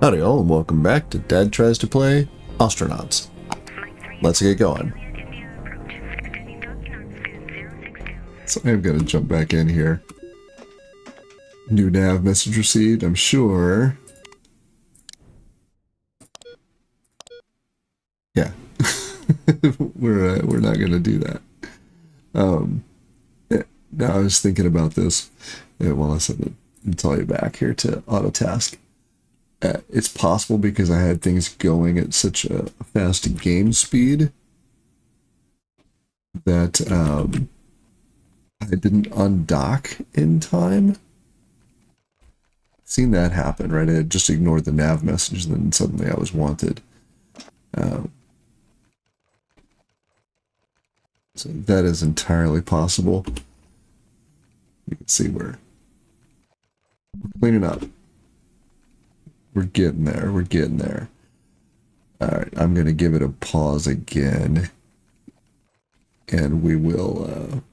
Howdy all, and welcome back to Dad Tries to Play Ostranauts. Let's get going. So I'm gonna jump back in here. New nav message received, I'm sure. Yeah. we're not gonna do that. Yeah. Now I was thinking about this while I said tell you back here to auto task. It's possible because I had things going at such a fast game speed that I didn't undock in time. Seen that happen, right? I had just ignored the nav message, and then suddenly I was wanted. So that is entirely possible. You can see we're cleaning up. We're getting there. We're getting there. All right, I'm going to give it a pause again. And we will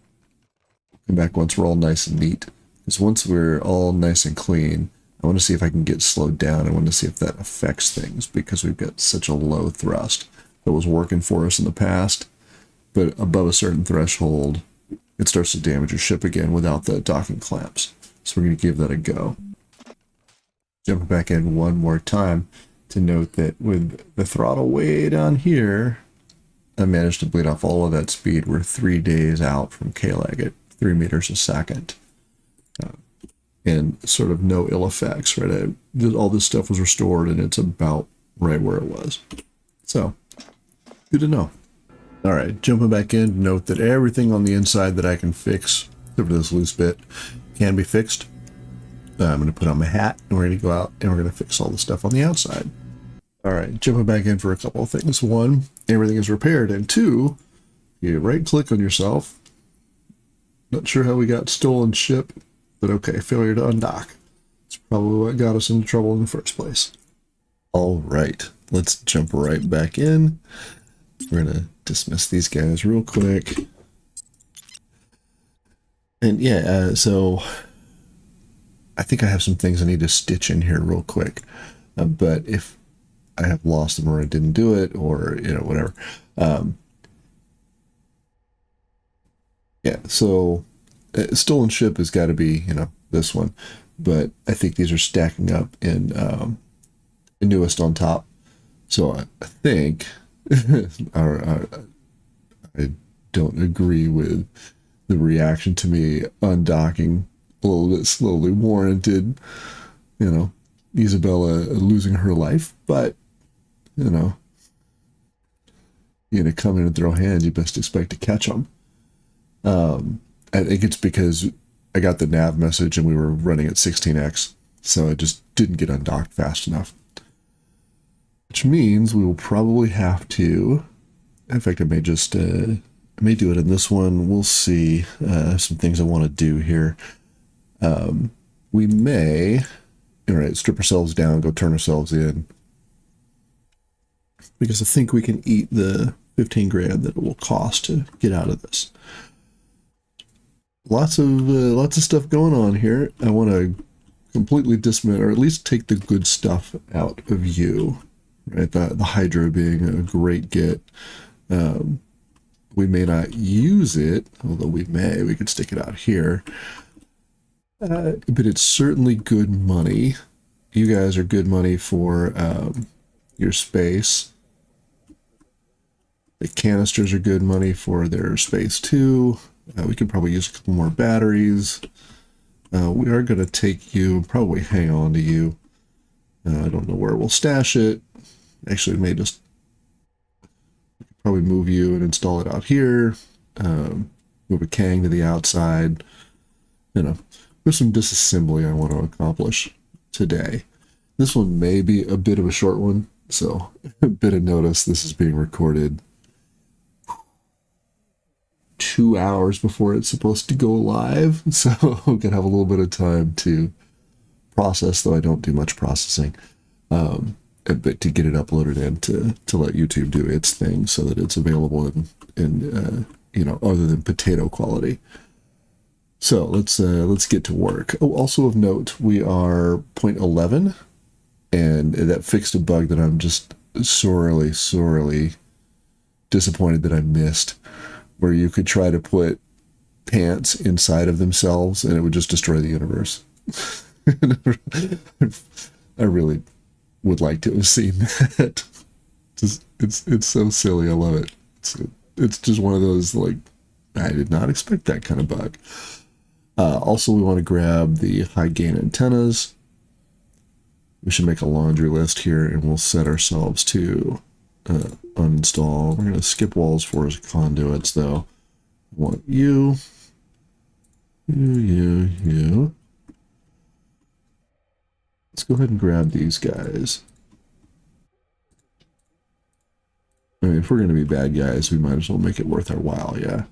come back once we're all nice and neat. Because once we're all nice and clean, I want to see if I can get slowed down. I want to see if that affects things, because we've got such a low thrust that was working for us in the past. But above a certain threshold, it starts to damage your ship again without the docking clamps. So we're going to give that a go. Jumping back in one more time to note that with the throttle way down here, I managed to bleed off all of that speed. We're 3 days out from K-lag at 3 meters a second. And sort of no ill effects, right? All this stuff was restored, and it's about right where it was. So, good to know. All right, jumping back in, note that everything on the inside that I can fix, except for this loose bit, can be fixed. I'm going to put on my hat, and we're going to go out, and we're going to fix all the stuff on the outside. All right, jumping back in for a couple of things. One, everything is repaired. And two, you right-click on yourself. Not sure how we got stolen ship, but okay, failure to undock. It's probably what got us into trouble in the first place. All right, let's jump right back in. We're going to dismiss these guys real quick. And yeah, so I think I have some things I need to stitch in here real quick. But if I have lost them or I didn't do it or, whatever. Yeah, so stolen ship has got to be, this one. But I think these are stacking up in newest on top. So I think I don't agree with the reaction to me undocking a little bit slowly warranted, Isabella losing her life, but, you're going to come in and throw hands, you best expect to catch them. I think it's because I got the nav message and we were running at 16x, so I just didn't get undocked fast enough. Which means we will probably have to, in fact, I may just, I may do it in this one. We'll see. Some things I want to do here. We may, all right, strip ourselves down, go turn ourselves in. Because I think we can eat the 15 grand that it will cost to get out of this. Lots of stuff going on here. I want to completely dismiss, or at least take the good stuff out of you. Right, the Hydra being a great get. We may not use it, although we could stick it out here. But it's certainly good money. You guys are good money for your space. The canisters are good money for their space too. We could probably use a couple more batteries. We are going to take you, probably hang on to you. I don't know where we'll stash it. Actually, we may just probably move you and install it out here. Move a Kang to the outside. There's some disassembly I want to accomplish today. This one may be a bit of a short one, so a bit of notice. This is being recorded 2 hours before it's supposed to go live, so I'm gonna have a little bit of time to process, though I don't do much processing. But to get it uploaded and to let YouTube do its thing so that it's available in other than potato quality. So let's get to work. Oh, also of note, we are 0.11 and that fixed a bug that I'm just sorely disappointed that I missed, where you could try to put pants inside of themselves and it would just destroy the universe. I really would like to have seen that. It's so silly. I love it. It's just one of those, like, I did not expect that kind of bug. Also, we want to grab the high gain antennas. We should make a laundry list here, and we'll set ourselves to uninstall. We're going to skip walls for as conduits, though. I want you. Let's go ahead and grab these guys. I mean, if we're going to be bad guys, we might as well make it worth our while, yeah.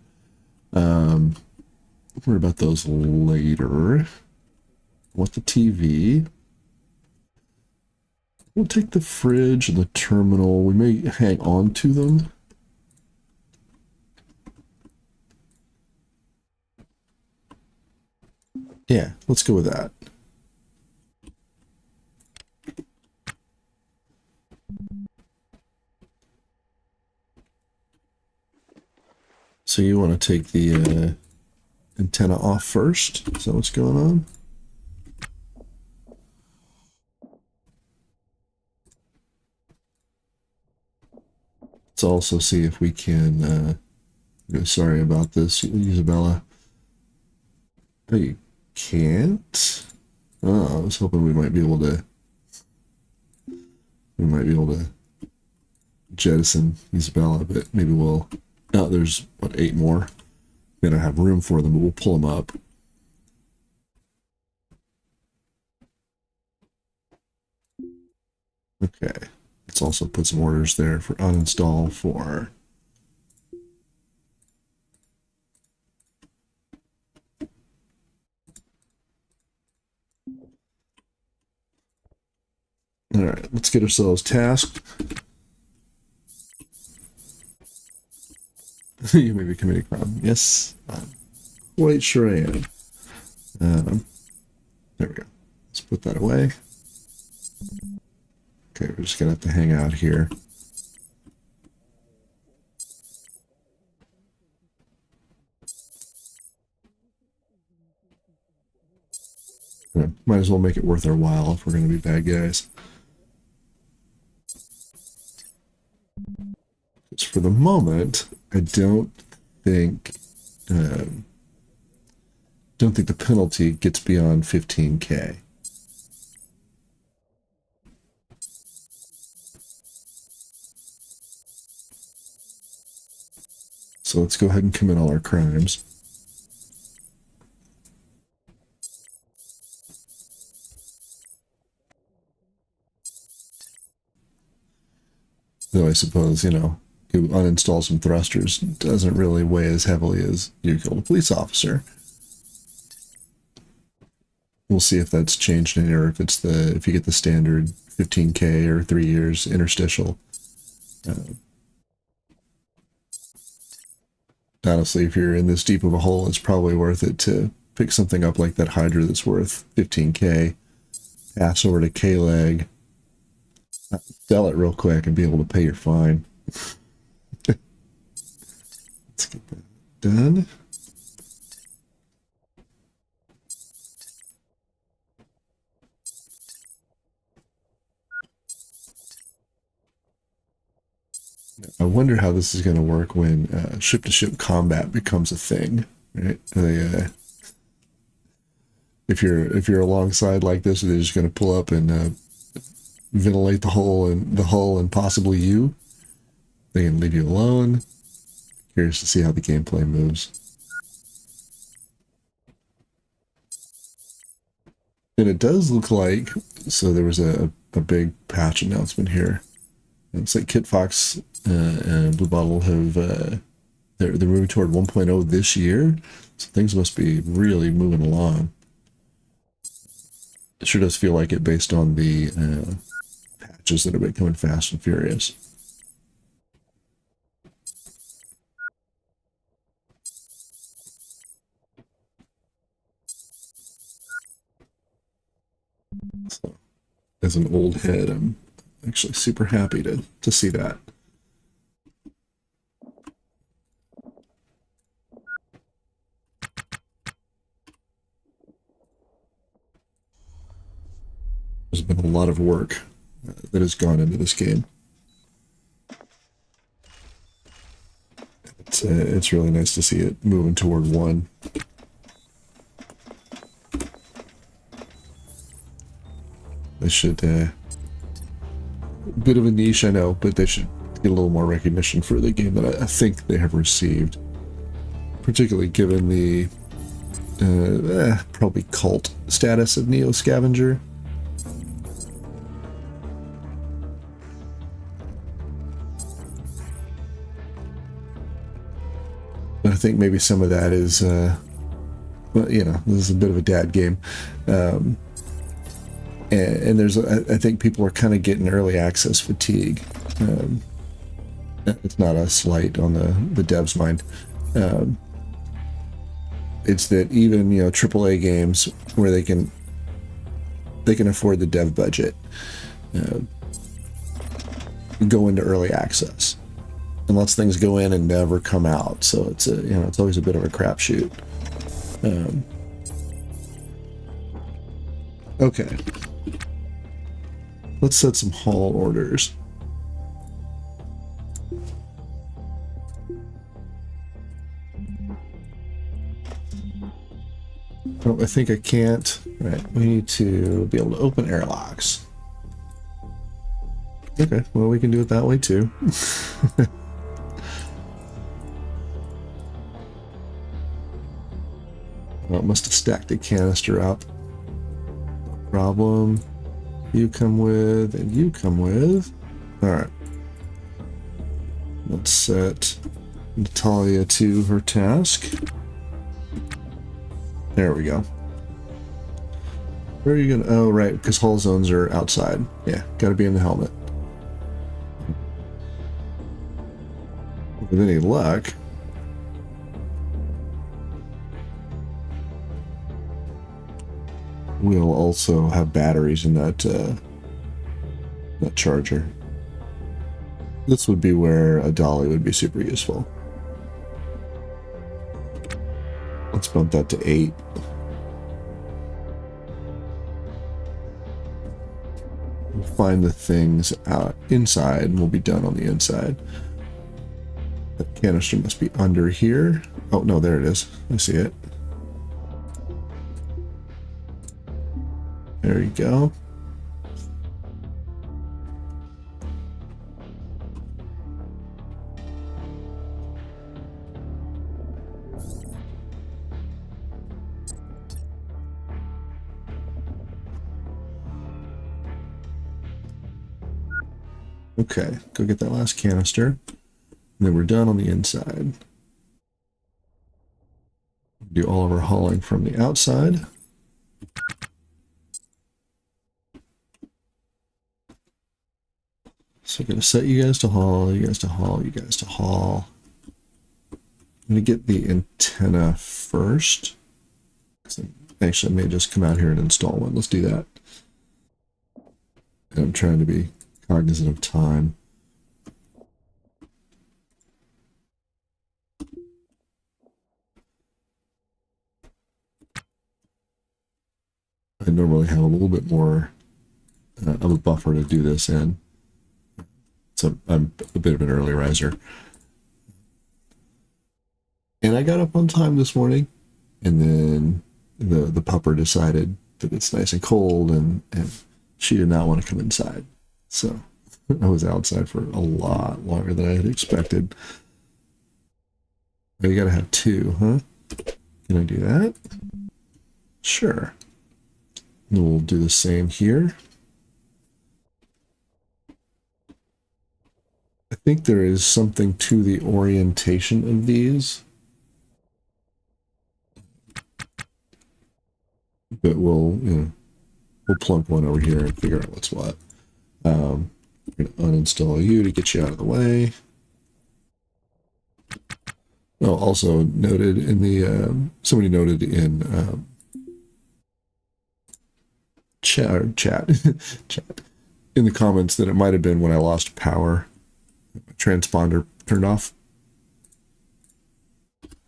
Worry about those later. Want the TV. We'll take the fridge and the terminal. We may hang on to them. Yeah, let's go with that. So you want to take the antenna off first? Is that what's going on? Let's also see if we can... sorry about this, Isabella. Oh, you can't? Oh, I was hoping we might be able to... jettison Isabella, but maybe we'll... Oh, there's, what, 8 more? We don't have room for them, but we'll pull them up. Okay. Let's also put some orders there for uninstall for... All right, let's get ourselves tasked. You may be committing crime. Yes, I'm quite sure I am. There we go. Let's put that away. Okay, we're just gonna have to hang out here. Might as well make it worth our while if we're gonna be bad guys. Because for the moment, I don't think the penalty gets beyond 15K. So let's go ahead and commit all our crimes. Though I suppose, you uninstall some thrusters doesn't really weigh as heavily as you killed a police officer. We'll see if that's changed in here, if you get the standard 15K or 3 years interstitial. Honestly, if you're in this deep of a hole, it's probably worth it to pick something up like that Hydra that's worth 15K, pass over to K-Leg, sell it real quick and be able to pay your fine. Let's get that done. I wonder how this is going to work when ship-to-ship combat becomes a thing, right? If you're alongside like this, are they just going to pull up and ventilate the hull and possibly you? They can leave you alone. Curious to see how the gameplay moves. And it does look like, so there was a big patch announcement here. It's like Kit Fox and Blue Bottle have they're moving toward 1.0 this year, so things must be really moving along. It sure does feel like it based on the patches that have been coming fast and furious. So As an old head, I'm actually super happy to see that. There's been a lot of work that has gone into this game. It's really nice to see it moving toward one. They should, a bit of a niche, I know, but they should get a little more recognition for the game that I think they have received. Particularly given the probably cult status of Neo Scavenger. But I think maybe some of that is, well, you know, this is a bit of a dad game. And there's, I think people are kind of getting early access fatigue. It's not a slight on the devs' mind. It's that even, you know, AAA games where they can afford the dev budget go into early access, unless things go in and never come out. So it's a, you know, it's always a bit of a crapshoot. Okay. Let's set some haul orders. Oh, I think I can't. Right, we need to be able to open airlocks. Okay, well, we can do it that way too. Well, it must have stacked a canister up. No problem. You come with, and you come with. Alright. Let's set Natalia to her task. There we go. Where are you gonna, oh right, because hull zones are outside. Yeah, gotta be in the helmet. With any luck, we'll also have batteries in that that charger. This would be where a dolly would be super useful. Let's bump that to 8. We'll find the things out inside and we'll be done on the inside. That canister must be under here. Oh no, there it is. I see it. There you go. Okay, go get that last canister. And then we're done on the inside. Do all of our hauling from the outside. So I'm going to set you guys to haul, you guys to haul, you guys to haul. I'm going to get the antenna first. Actually, I may just come out here and install one. Let's do that. And I'm trying to be cognizant of time. I normally have a little bit more of a buffer to do this in. So I'm a bit of an early riser. And I got up on time this morning, and then the pupper decided that it's nice and cold, and she did not want to come inside. So I was outside for a lot longer than I had expected. Oh, you gotta have 2, huh? Can I do that? Sure. And we'll do the same here. I think there is something to the orientation of these. But we'll, you know, we'll plunk one over here and figure out what's what. We're going to uninstall you to get you out of the way. Oh, also noted in the, somebody noted in chat, chat in the comments that it might have been when I lost power. Transponder turned off.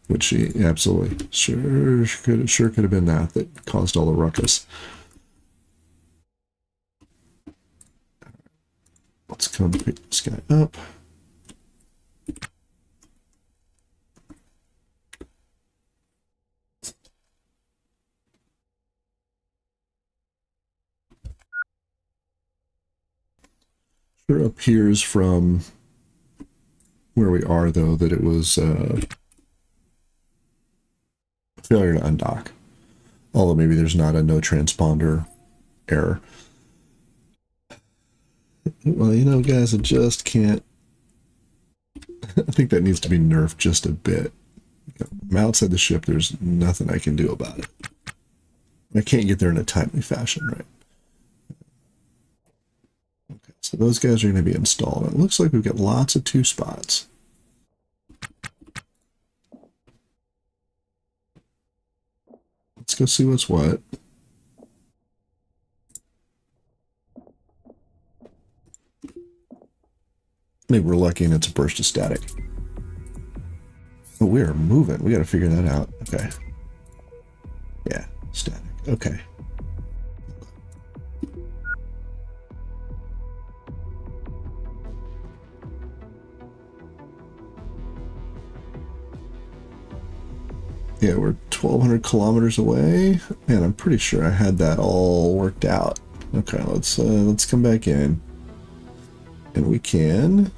Which she absolutely sure could have been that caused all the ruckus. Let's come pick this guy up. Sure appears from where we are, though, that it was failure to undock. Although maybe there's not a no transponder error. Well, you know, guys, I just can't. I think that needs to be nerfed just a bit. I'm outside the ship. There's nothing I can do about it. I can't get there in a timely fashion, right? Okay, so those guys are going to be installed. It looks like we've got lots of 2 spots. Let's go see what's what. Maybe we're lucky and it's a burst of static. Oh, we are moving. We got to figure that out. Okay. Yeah, static. Okay. Yeah, we're 1,200 kilometers away, and I'm pretty sure I had that all worked out. Okay, let's come back in, and we can.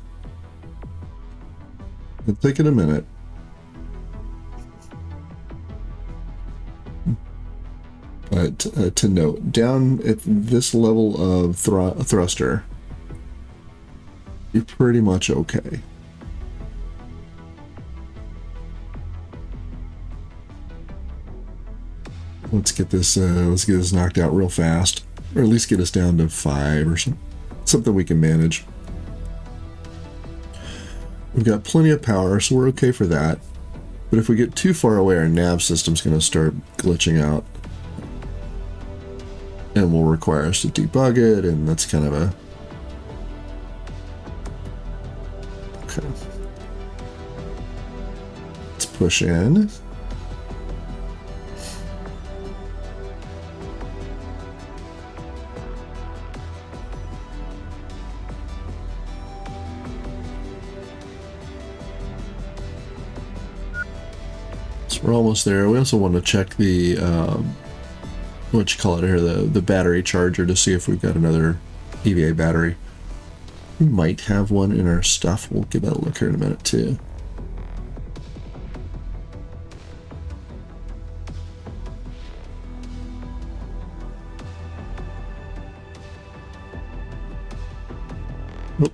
It'll take it a minute. But to note, down at this level of thruster, you're pretty much okay. Let's get this knocked out real fast, or at least get us down to 5 or something we can manage. We've got plenty of power, so we're okay for that. But if we get too far away, our nav system's going to start glitching out, and will require us to debug it, and that's kind of a okay. Let's push in. We're almost there. We also want to check the what you call it here, the battery charger, to see if we've got another EVA battery. We might have one in our stuff. We'll give that a look here in a minute too. Nope.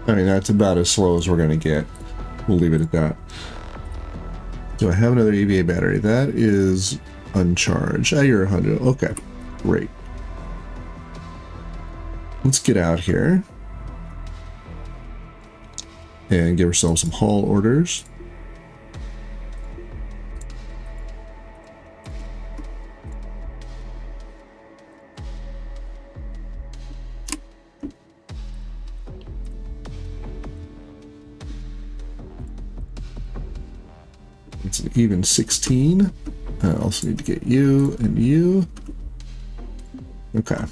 I mean, that's about as slow as we're going to get. We'll leave it at that. Do I have another EVA battery? That is uncharged. Ah, you're 100. Okay, great. Let's get out here and give ourselves some haul orders. It's an even 16. I also need to get you and you. Okay.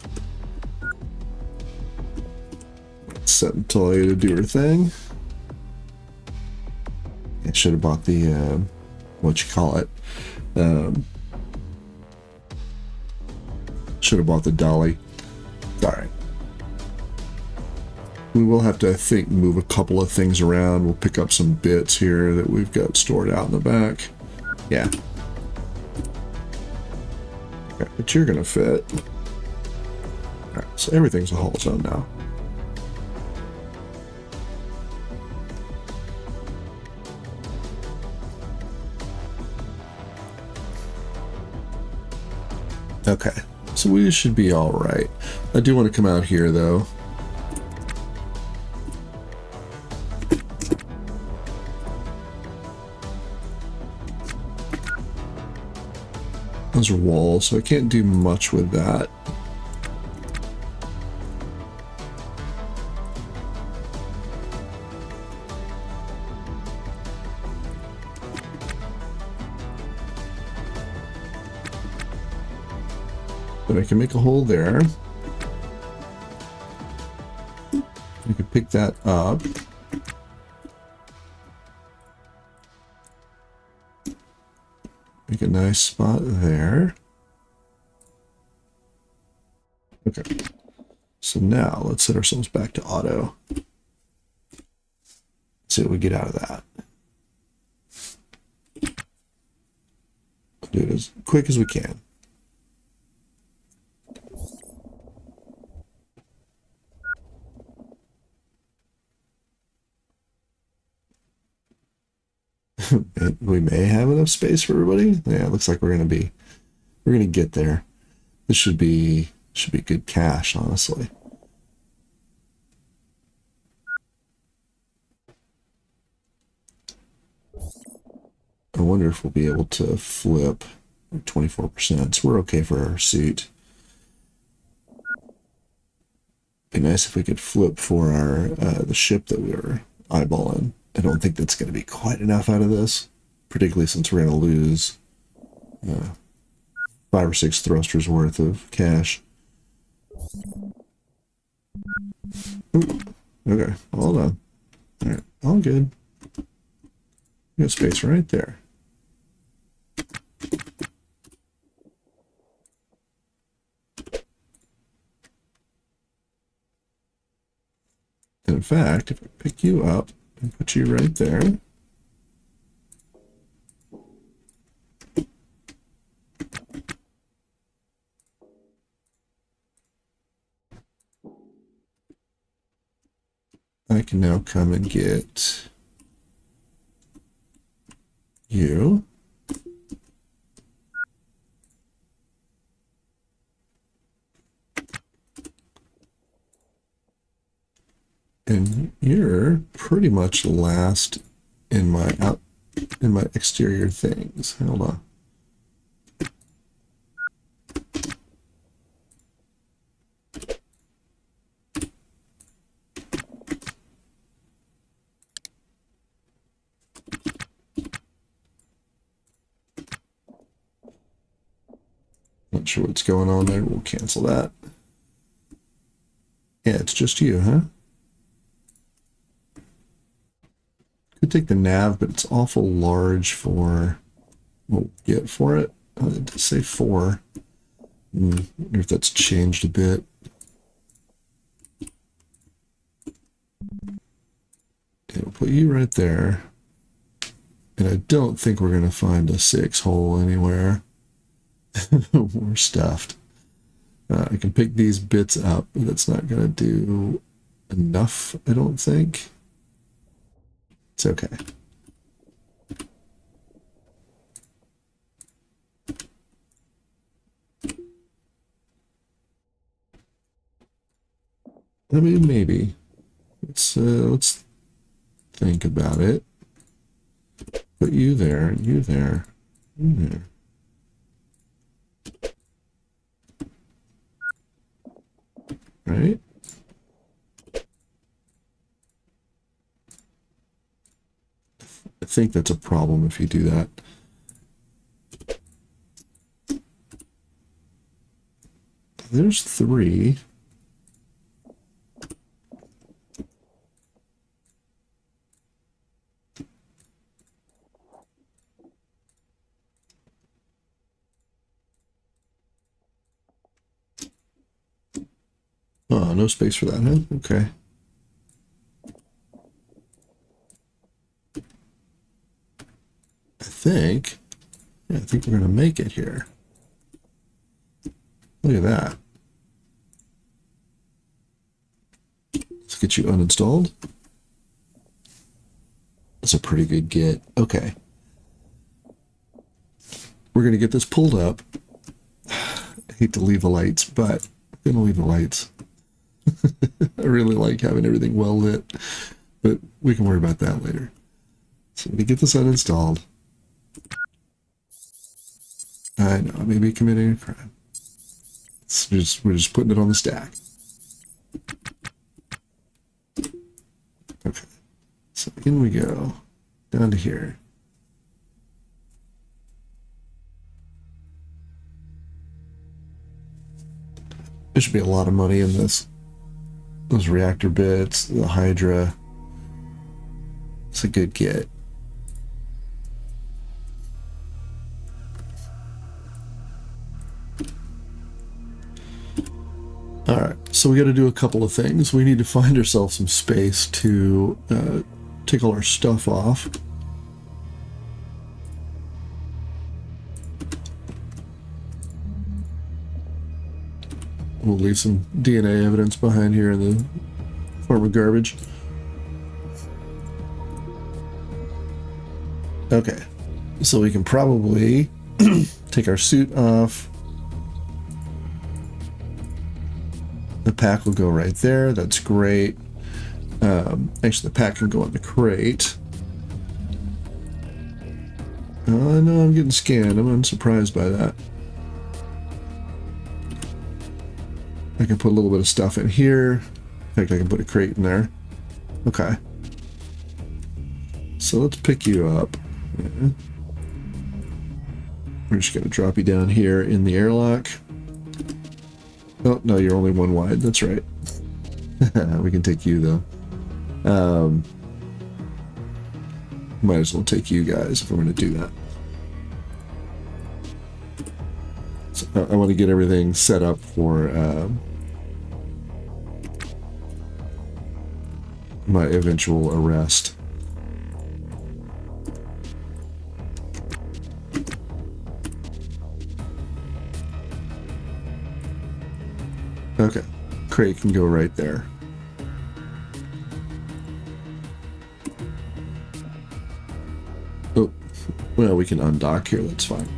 Let's set Natalia to do her thing. I should have bought the, what you call it. Should have bought the dolly. Alright. We will have to, I think, move a couple of things around. We'll pick up some bits here that we've got stored out in the back. Yeah. Okay, but you're gonna fit. Alright, so everything's a haul zone now. Okay, So we should be all right. I do want to come out here though. Those are walls, so I can't do much with that. But I can make a hole there. I can pick that up. Make a nice spot there. Okay. So now let's set ourselves back to auto. See what we get out of that. Do it as quick as we can. We may have enough space for everybody. Yeah, it looks like we're gonna get there. This should be good cash, honestly. I wonder if we'll be able to flip 24%. So we're okay for our suit. Be nice if we could flip for our the ship that we were eyeballing. I don't think that's going to be quite enough out of this, particularly since we're going to lose 5 or 6 thrusters worth of cash. Ooh, okay, hold on. All right, all good. We got space right there. And in fact, if I pick you up and put you right there, I can now come and get you. And you're pretty much last in my exterior things. Hold on. Not sure what's going on there. We'll cancel that. Yeah, it's just you, huh? Could take the nav, but it's awful large for what we get for it. To say 4. I wonder if that's changed a bit. It'll put you right there. And I don't think we're going to find a 6 hole anywhere. We're stuffed. I can pick these bits up, but that's not going to do enough, I don't think. It's okay. I mean, maybe. Let's think about it. Put you there, you there, you there. Right? I think that's a problem if you do that. There's 3. Oh, no space for that, huh? Okay. I think we're going to make it here. Look at that. Let's get you uninstalled. That's a pretty good get. Okay. We're going to get this pulled up. hate to leave the lights, but I'm gonna leave the lights. I really like having everything well lit, but we can worry about that later. So to get this uninstalled, I know I may be committing a crime. We're just putting it on the stack. Okay, so in we go down to here. There should be a lot of money in this. Those reactor bits, the Hydra. It's a good get. Alright, so we got to do a couple of things. We need to find ourselves some space to take all our stuff off. We'll leave some DNA evidence behind here in the form of garbage. Okay, so we can probably take our suit off. The pack will go right there. That's great. Actually, the pack can go in the crate. Oh, I know I'm getting scanned. I'm unsurprised by that. I can put a little bit of stuff in here. In fact, I can put a crate in there. Okay. So let's pick you up. Yeah. We're just going to drop you down here in the airlock. Oh, no, you're only one wide. That's right. We can take you, though. Might as well take you guys if we're going to do that. So I want to get everything set up for my eventual arrest. Okay, crate can go right there. Oh, well, we can undock here, that's fine.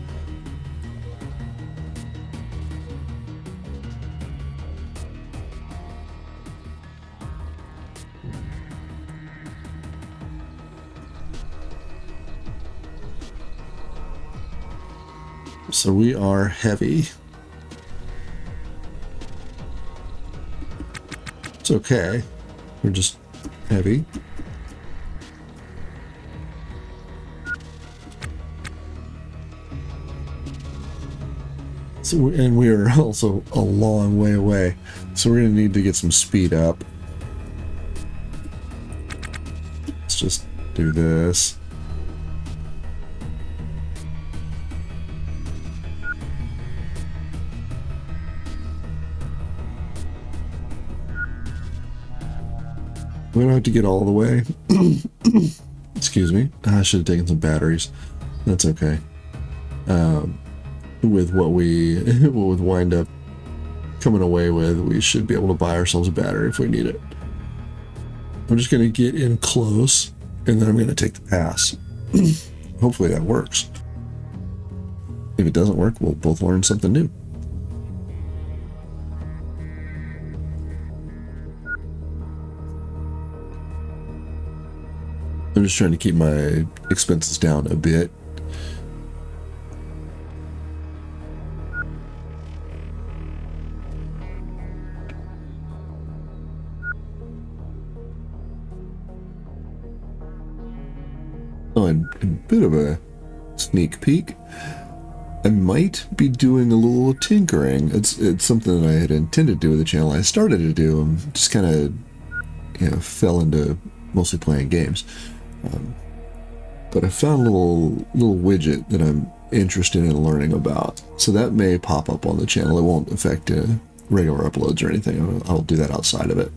So we are heavy. It's okay. We're just heavy. So, and we are also a long way away. So we're going to need to get some speed up. Let's just do this. We don't have to get all the way. Excuse me. I should have taken some batteries. That's okay. With what we would wind up coming away with, we should be able to buy ourselves a battery if we need it. I'm just going to get in close, and then I'm going to take the pass. Hopefully that works. If it doesn't work, we'll both learn something new. I'm just trying to keep my expenses down a bit. Oh, and a bit of a sneak peek. I might be doing a little tinkering. It's something that I had intended to do with the channel. I started to do and just kind of, fell into mostly playing games. But I found a little widget that I'm interested in learning about. So that may pop up on the channel. It won't affect regular uploads or anything. I'll do that outside of it.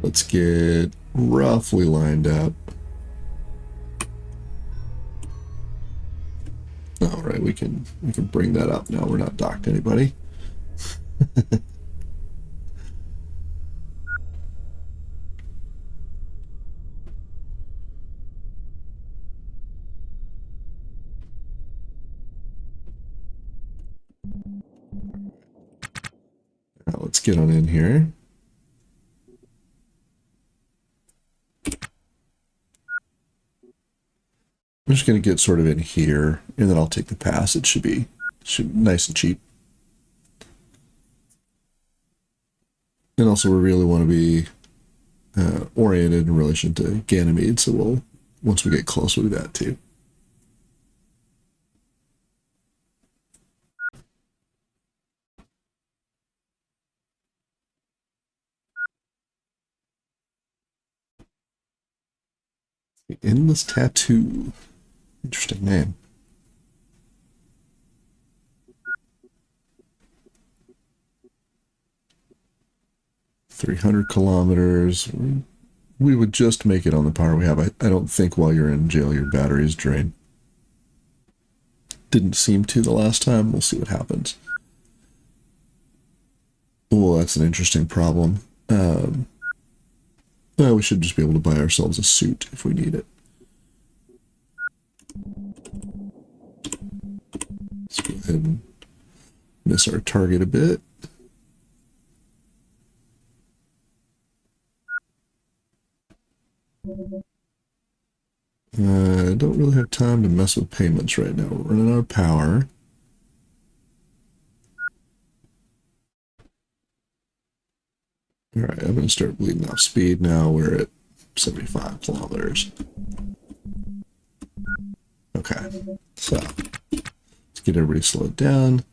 Let's get roughly lined up. All right, we can bring that up now. We're not docked to anybody. Now let's get on in here. I'm just going to get sort of in here, and then I'll take the pass. It should be nice and cheap. And also, we really want to be oriented in relation to Ganymede, so once we get close, we'll do that too. The Endless Tattoo. Interesting name. $300 kilometers. We would just make it on the power we have. I don't think while you're in jail your batteries drain. Didn't seem to the last time. We'll see what happens. Oh, that's an interesting problem. Well, we should just be able to buy ourselves a suit if we need it. Let's go ahead and miss our target a bit. I don't really have time to mess with payments right now. We're running out of power. Alright, I'm going to start bleeding off speed now. We're at 75 kilometers. Okay, so let's get everybody slowed down.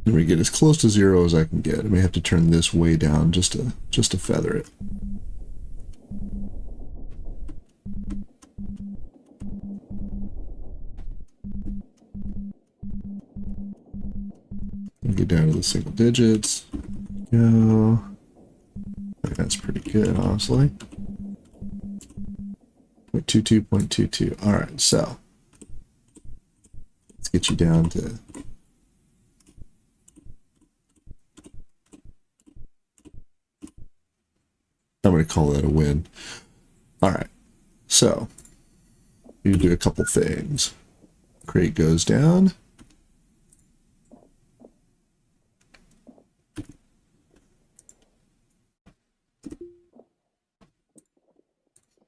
And we get as close to 0 as I can get. I may have to turn this way down just to feather it. And get down to the single digits. Go. I think that's pretty good, honestly. 0.22, 0.22. All right, so let's get you down to. I'm going to call that a win. All right, so you do a couple things. Crate goes down.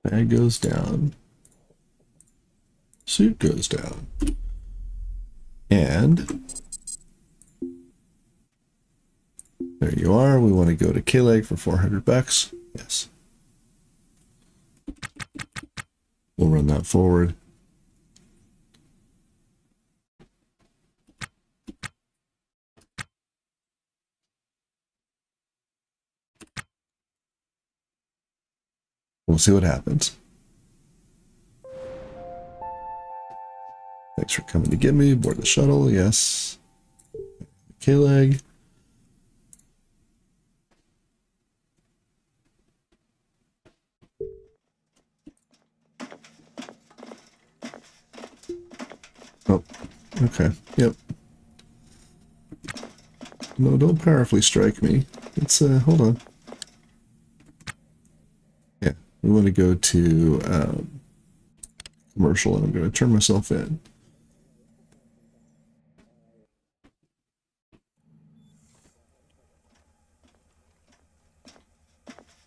Bag goes down. Suit goes down. And there you are. We want to go to K-Leg for 400 bucks. Yes. We'll run that forward. We'll see what happens. Thanks for coming to get me. Board the shuttle. Yes. K-Leg. Oh, okay. Yep. No, don't powerfully strike me. It's, hold on. Yeah, we want to go to commercial, and I'm going to turn myself in.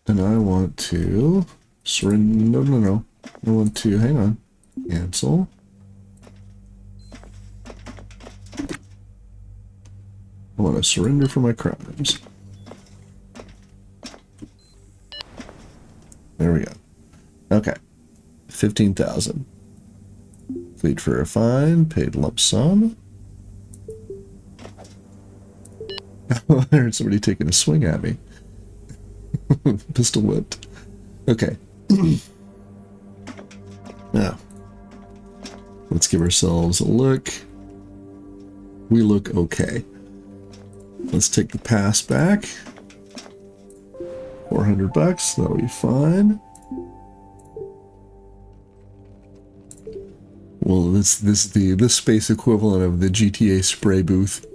And I want to surrender. No. I want to, hang on. Cancel. I want to surrender for my crimes. There we go. Okay. 15,000. Fleet for a fine. Paid lump sum. I heard somebody taking a swing at me. Pistol whipped. Okay. Now, let's give ourselves a look. We look okay. Let's take the pass back. 400 bucks, that'll be fine. Well, this space equivalent of the GTA spray booth.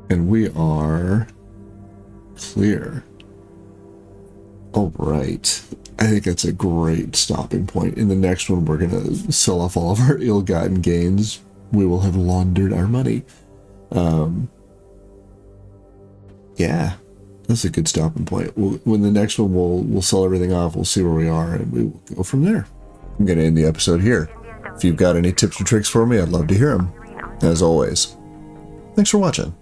And we are clear. All right. I think that's a great stopping point. In the next one, we're going to sell off all of our ill-gotten gains. We will have laundered our money. Yeah, that's a good stopping point. When the next one, we'll sell everything off. We'll see where we are, and we will go from there. I'm going to end the episode here. If you've got any tips or tricks for me, I'd love to hear them. As always, thanks for watching.